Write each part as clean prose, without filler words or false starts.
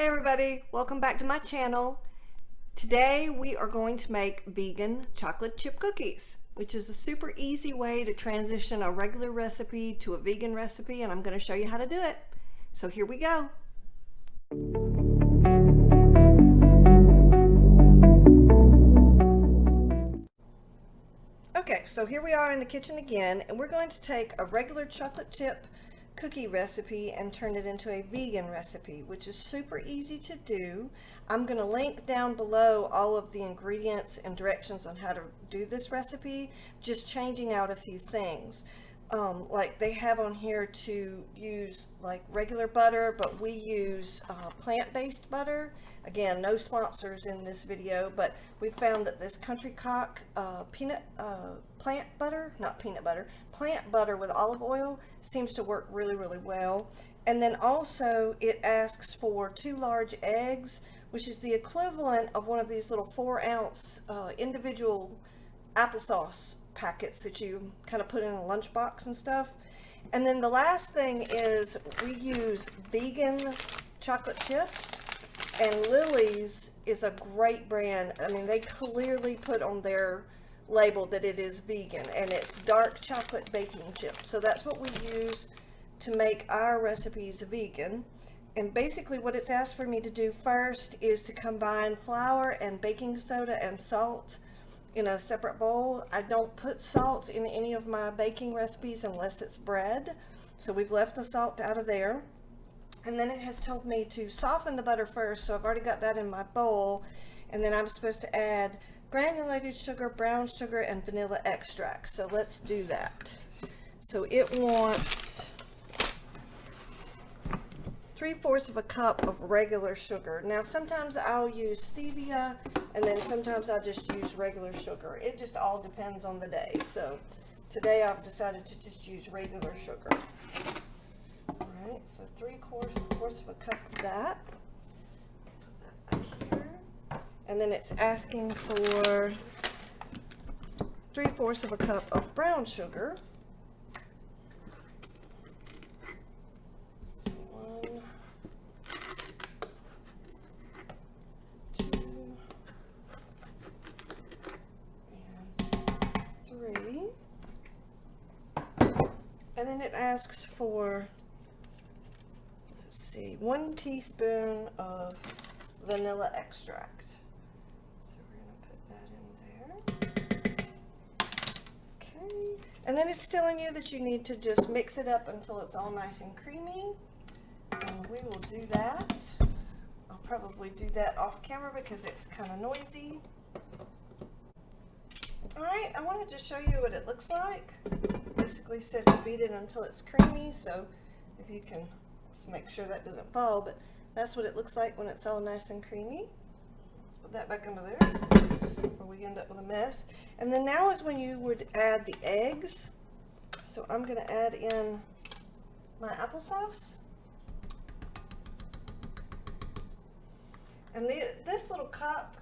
Hey everybody, welcome back to my channel. Today we are going to make vegan chocolate chip cookies, which is a super easy way to transition a regular recipe to a vegan recipe, and I'm going to show you how to do it. So here we go. Okay, so here we are in the kitchen again, and we're going to take a regular chocolate chip cookie recipe and turn it into a vegan recipe, which is super easy to do. I'm going to link down below all of the ingredients and directions on how to do this recipe, just changing out a few things. Like they have on here to use like regular butter, but we use plant-based butter. Again, no sponsors in this video, but we found that this Country Cock plant butter with olive oil seems to work really well. And then also it asks for 2 large eggs, which is the equivalent of one of these little 4-ounce individual applesauce packets that you kind of put in a lunchbox and stuff. And then the last thing is we use vegan chocolate chips, and Lily's is a great brand. I mean, they clearly put on their label that it is vegan, and it's dark chocolate baking chips. So that's what we use to make our recipes vegan. And basically what it's asked for me to do first is to combine flour and baking soda and salt in a separate bowl. I don't put salt in any of my baking recipes unless it's bread, so we've left the salt out of there. And then it has told me to soften the butter first, so I've already got that in my bowl. And then I'm supposed to add granulated sugar, brown sugar, and vanilla extract. So let's do that. So it wants 3/4 of a cup of regular sugar. Now sometimes I'll use stevia, and then sometimes I just use regular sugar. It just all depends on the day. So today I've decided to just use regular sugar. Alright, so 3/4 of a cup of that. Put that back here. And then it's asking for 3/4 of a cup of brown sugar. And then it asks for, let's see, 1 teaspoon of vanilla extract. So we're going to put that in there. Okay. And then it's telling you that you need to just mix it up until it's all nice and creamy. And we will do that. I'll probably do that off camera because it's kind of noisy. Alright, I wanted to show you what it looks like. Basically said to beat it until it's creamy, so if you can just make sure that doesn't fall, but that's what it looks like when it's all nice and creamy. Let's put that back under there or we end up with a mess. And then now is when you would add the eggs. So I'm going to add in my applesauce. And this little cup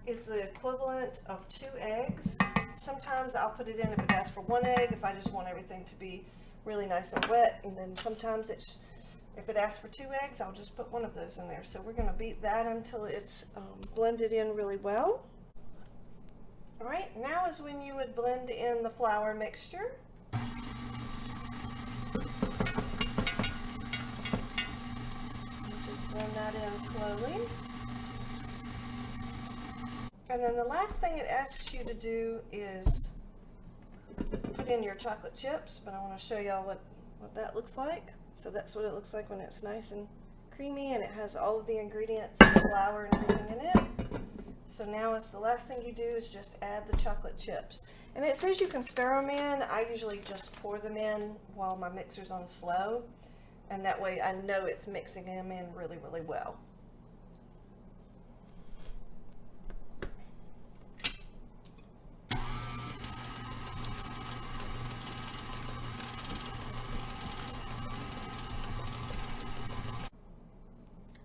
is the equivalent of 2 eggs. Sometimes I'll put it in if it asks for 1 egg, if I just want everything to be really nice and wet. And then sometimes if it asks for 2 eggs, I'll just put 1 of those in there. So we're going to beat that until it's blended in really well. All right, now is when you would blend in the flour mixture. Just blend that in slowly. And then the last thing it asks you to do is put in your chocolate chips, but I want to show y'all what that looks like. So that's what it looks like when it's nice and creamy and it has all of the ingredients and the flour and everything in it. So now it's the last thing you do is just add the chocolate chips. And it says you can stir them in. I usually just pour them in while my mixer's on slow, and that way I know it's mixing them in really well.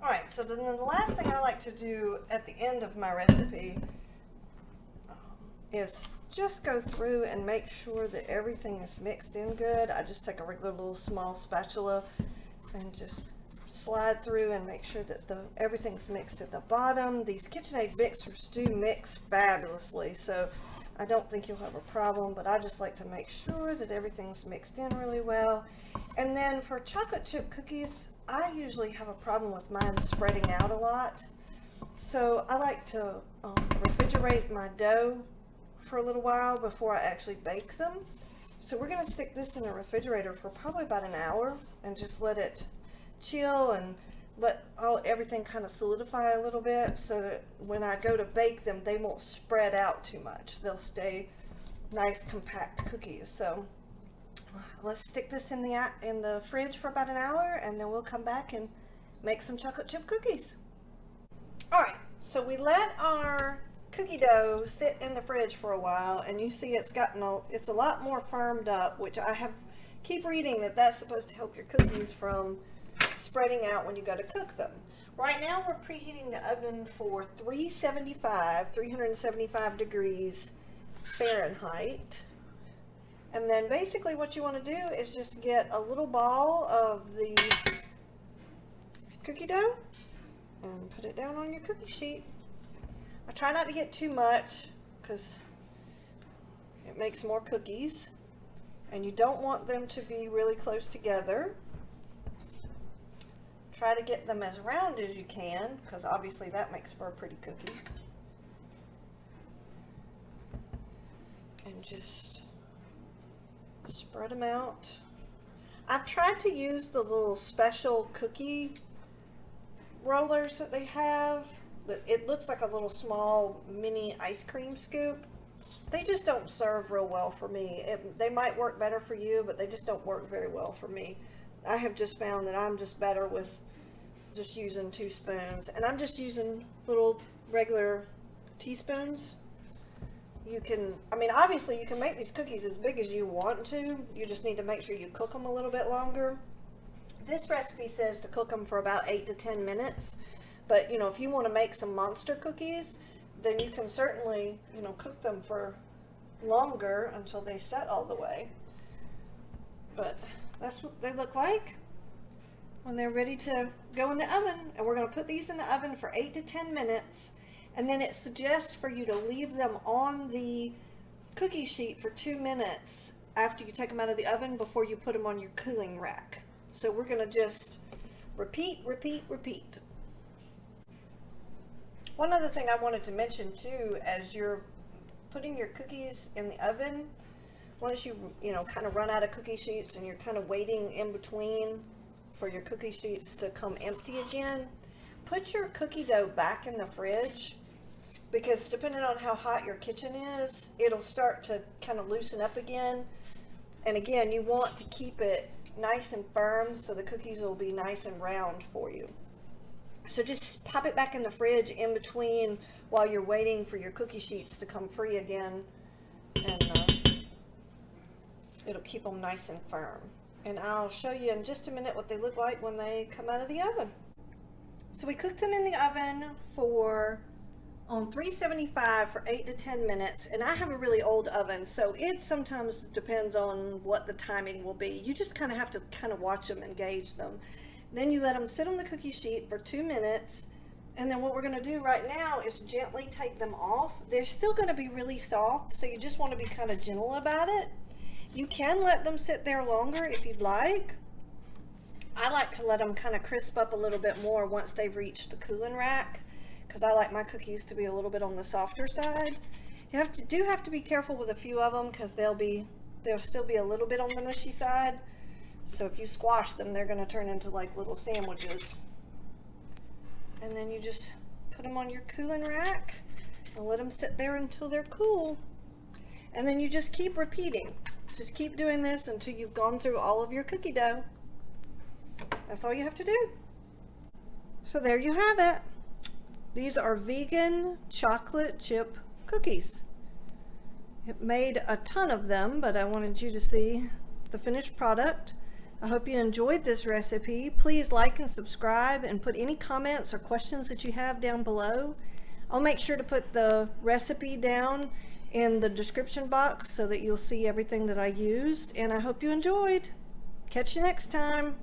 Alright, so then the last thing I like to do at the end of my recipe is just go through and make sure that everything is mixed in good. I just take a regular little small spatula and just slide through and make sure that everything's mixed at the bottom. These KitchenAid mixers do mix fabulously, so I don't think you'll have a problem, but I just like to make sure that everything's mixed in really well. And then for chocolate chip cookies, I usually have a problem with mine spreading out a lot. So I like to refrigerate my dough for a little while before I actually bake them. So we're going to stick this in the refrigerator for probably about an hour and just let it chill and let everything kind of solidify a little bit, so that when I go to bake them, they won't spread out too much. They'll stay nice compact cookies. So let's stick this in the fridge for about an hour, and then we'll come back and make some chocolate chip cookies. All right, so we let our cookie dough sit in the fridge for a while, and you see it's a lot more firmed up, which keep reading that that's supposed to help your cookies from spreading out when you go to cook them. Right now we're preheating the oven for 375 degrees Fahrenheit. And then basically what you want to do is just get a little ball of the cookie dough and put it down on your cookie sheet. I try not to get too much because it makes more cookies, and you don't want them to be really close together. Try to get them as round as you can, because obviously that makes for a pretty cookie. And just spread them out. I've tried to use the little special cookie rollers that they have. It looks like a little small mini ice cream scoop. They just don't serve real well for me. They might work better for you, but they just don't work very well for me. I have just found that I'm just better with just using 2 spoons, and I'm just using little regular teaspoons. Obviously you can make these cookies as big as you want to. You just need to make sure you cook them a little bit longer. This recipe says to cook them for about 8 to 10 minutes, but if you want to make some monster cookies, then you can certainly cook them for longer until they set all the way. But that's what they look like when they're ready to go in the oven. And we're going to put these in the oven for 8 to 10 minutes. And then it suggests for you to leave them on the cookie sheet for 2 minutes after you take them out of the oven before you put them on your cooling rack. So we're going to just repeat, repeat, repeat. One other thing I wanted to mention too, as you're putting your cookies in the oven, once you kind of run out of cookie sheets and you're kind of waiting in between for your cookie sheets to come empty again, put your cookie dough back in the fridge, because depending on how hot your kitchen is, it'll start to kind of loosen up again. And again, you want to keep it nice and firm so the cookies will be nice and round for you. So just pop it back in the fridge in between while you're waiting for your cookie sheets to come free again, and it'll keep them nice and firm. And I'll show you in just a minute what they look like when they come out of the oven. So we cooked them in the oven on 375 for 8 to 10 minutes, and I have a really old oven, so it sometimes depends on what the timing will be. You just kind of have to watch them and gauge them. Then you let them sit on the cookie sheet for 2 minutes, and then what we're going to do right now is gently take them off. They're still going to be really soft, so you just want to be kind of gentle about it. You can let them sit there longer if you'd like. I like to let them kind of crisp up a little bit more once they've reached the cooling rack, because I like my cookies to be a little bit on the softer side. You do have to be careful with a few of them, because they'll still be a little bit on the mushy side. So if you squash them, they're going to turn into like little sandwiches. And then you just put them on your cooling rack and let them sit there until they're cool. And then you just keep repeating. Just keep doing this until you've gone through all of your cookie dough. That's all you have to do. So there you have it. These are vegan chocolate chip cookies. It made a ton of them, but I wanted you to see the finished product. I hope you enjoyed this recipe. Please like and subscribe, and put any comments or questions that you have down below. I'll make sure to put the recipe down in the description box so that you'll see everything that I used, and I hope you enjoyed. Catch you next time.